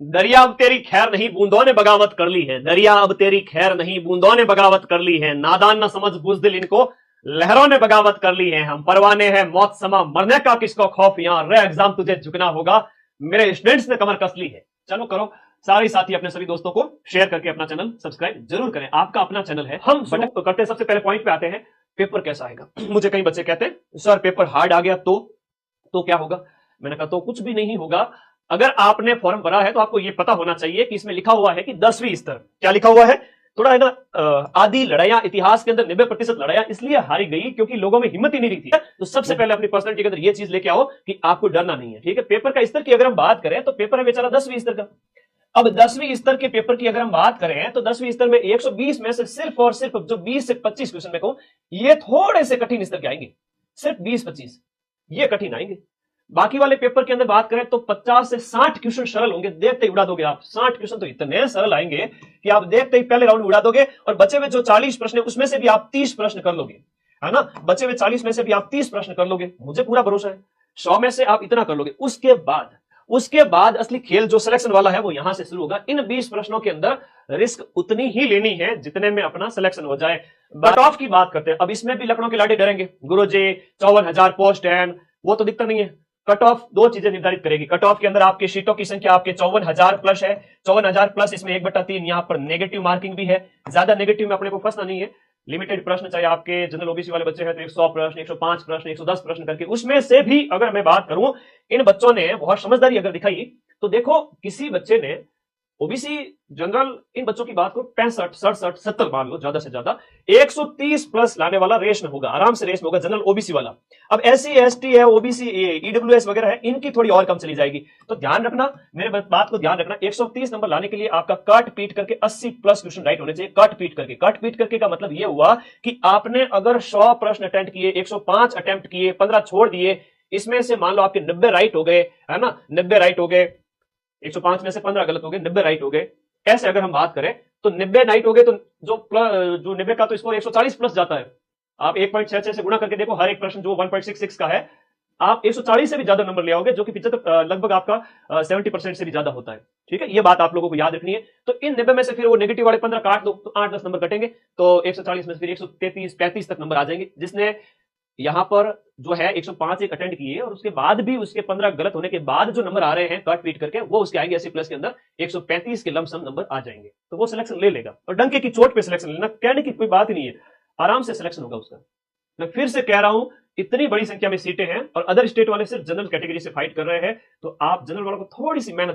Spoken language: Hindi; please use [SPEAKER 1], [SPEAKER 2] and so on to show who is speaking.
[SPEAKER 1] दरिया अब तेरी खैर नहीं बूंदों ने बगावत कर ली है, दरिया अब तेरी खैर नहीं बूंदों ने बगावत कर ली है, नादान न समझ बुजदिल इनको लहरों ने बगावत कर ली है, हम परवाने हैं मौत समा मरने का किसको खौफ, यहां रे एग्जाम तुझे झुकना होगा, मेरे स्टूडेंट्स ने कमर कस ली है। चलो करो सारे साथी अपने सभी दोस्तों को शेयर करके अपना चैनल सब्सक्राइब जरूर करें, आपका अपना चैनल है। हम तो करते हैं, सबसे पहले पॉइंट पे आते हैं, पेपर कैसा आएगा। मुझे कई बच्चे कहते हैं सर पेपर हार्ड आ गया तो क्या होगा। मैंने कहा तो कुछ भी नहीं होगा, अगर आपने फॉर्म भरा है तो आपको यह पता होना चाहिए कि इसमें लिखा हुआ है कि 10वीं स्तर, क्या लिखा हुआ है, थोड़ा है ना, आधी लड़ाइयां इतिहास के अंदर 90% लड़ाइयां इसलिए हारी गई क्योंकि लोगों में हिम्मत ही नहीं रही थी। तो सबसे पहले अपनी पर्सनैलिटी के अंदर यह चीज लेके आओ कि आपको डरना नहीं है, ठीक है। पेपर का स्तर की अगर हम बात करें तो पेपर है बेचारा 10वीं स्तर का। अब 10वीं स्तर के पेपर की अगर हम बात करें तो 10वीं स्तर में 120 में से सिर्फ और सिर्फ जो 20 से 25 क्वेश्चन में कहूं ये थोड़े से कठिन स्तर के आएंगे, सिर्फ 20-25 ये कठिन आएंगे। बाकी वाले पेपर के अंदर बात करें तो 50 से 60 क्वेश्चन सरल होंगे, देखते ही उड़ा दोगे आप। 60 क्वेश्चन तो इतने सरल आएंगे कि आप देखते ही पहले राउंड उड़ा दोगे, और बचे हुए जो 40 प्रश्न है उसमें से भी आप 30 प्रश्न कर लोगे, है ना। बचे हुए 40 में से भी आप 30 प्रश्न कर लोगे, मुझे पूरा भरोसा है 100 में से आप इतना कर लोगे। उसके बाद असली खेल जो सिलेक्शन वाला है वो यहां से शुरू होगा। इन 20 प्रश्नों के अंदर रिस्क उतनी ही लेनी है जितने में अपना सिलेक्शन हो जाए। कट ऑफ की बात करते हैं, अब इसमें भी लखनऊ के लाडे डरेंगे, गुरुजी 54,000 पोस्ट है, वो तो दिखता नहीं है। कट ऑफ दो चीजें निर्धारित करेगी, कट ऑफ के अंदर आपके सीटों की संख्या आपके 54,000 प्लस है, 54,000 प्लस इसमें 1/3 यहां पर नेगेटिव मार्किंग भी है, ज्यादा नेगेटिव में अपने को फंसना नहीं है। लिमिटेड प्रश्न चाहिए, आपके जनरल ओबीसी वाले बच्चे हैं तो 100 प्रश्न, 105 प्रश्न, 110 प्रश्न करके, उसमें से भी अगर मैं बात करूं इन बच्चों ने बहुत समझदारी अगर दिखाई तो देखो किसी बच्चे ने ओबीसी जनरल इन बच्चों की बात करो 65, 67, 70 मान लो ज्यादा से ज्यादा, 130 प्लस लाने वाला रेस में होगा, आराम से रेस में होगा जनरल ओबीसी वाला। अब एससी एसटी है, ओबीसी ईडब्ल्यूएस वगैरह है, इनकी थोड़ी और कम चली जाएगी। तो ध्यान रखना, मेरे बात को ध्यान रखना, 130 नंबर लाने के लिए आपका काट पीट करके 80 प्लस क्वेश्चन राइट होने चाहिए। काट पीट करके का मतलब यह हुआ कि आपने अगर 100 प्रश्न अटेम्प्ट किए, 105 अटेम्प्ट किए, 15 छोड़ दिए, इसमें से मान लो आपके 90 राइट हो गए, है ना, 90 राइट हो गए, 105 में से 15 गलत हो गए, 90 राइट हो गए। ऐसे अगर हम बात करें तो 90 राइट हो गए तो जो 90 का तो स्कोर 140 प्लस जाता है। आप 1.66 से गुणा करके देखो, हर एक प्रश्न जो 1.66 का है आप 140 से भी ज्यादा नंबर ले आओगे, जो कि 75 लगभग आपका 70% से भी ज्यादा होता है, ठीक है। ये बात आप लोगों को याद रखनी है। तो इन 90 में से फिर वो नेगेटिव वाले 15 काट दो तो 8-10 नंबर कटेंगे, तो 140 में से फिर 133-35 तक नंबर आ जाएंगे। जिसने यहां पर जो है 105 एक अटेंड किए और उसके बाद भी उसके 15 गलत होने के बाद जो नंबर आ रहे हैं काट पीट करके, वो उसके आएंगे 80 प्लस के अंदर 135 के लमसम नंबर आ जाएंगे, तो वो सिलेक्शन ले लेगा। और डंके की चोट पे सिलेक्शन लेना, कहने की कोई बात ही नहीं है, आराम से सिलेक्शन होगा उसका। मैं फिर से कह रहा हूं, इतनी बड़ी संख्या में सीटें हैं और अदर स्टेट वाले सिर्फ जनरल कैटेगरी से फाइट कर रहे हैं, तो आप जनरल वालों को थोड़ी सी मेहनत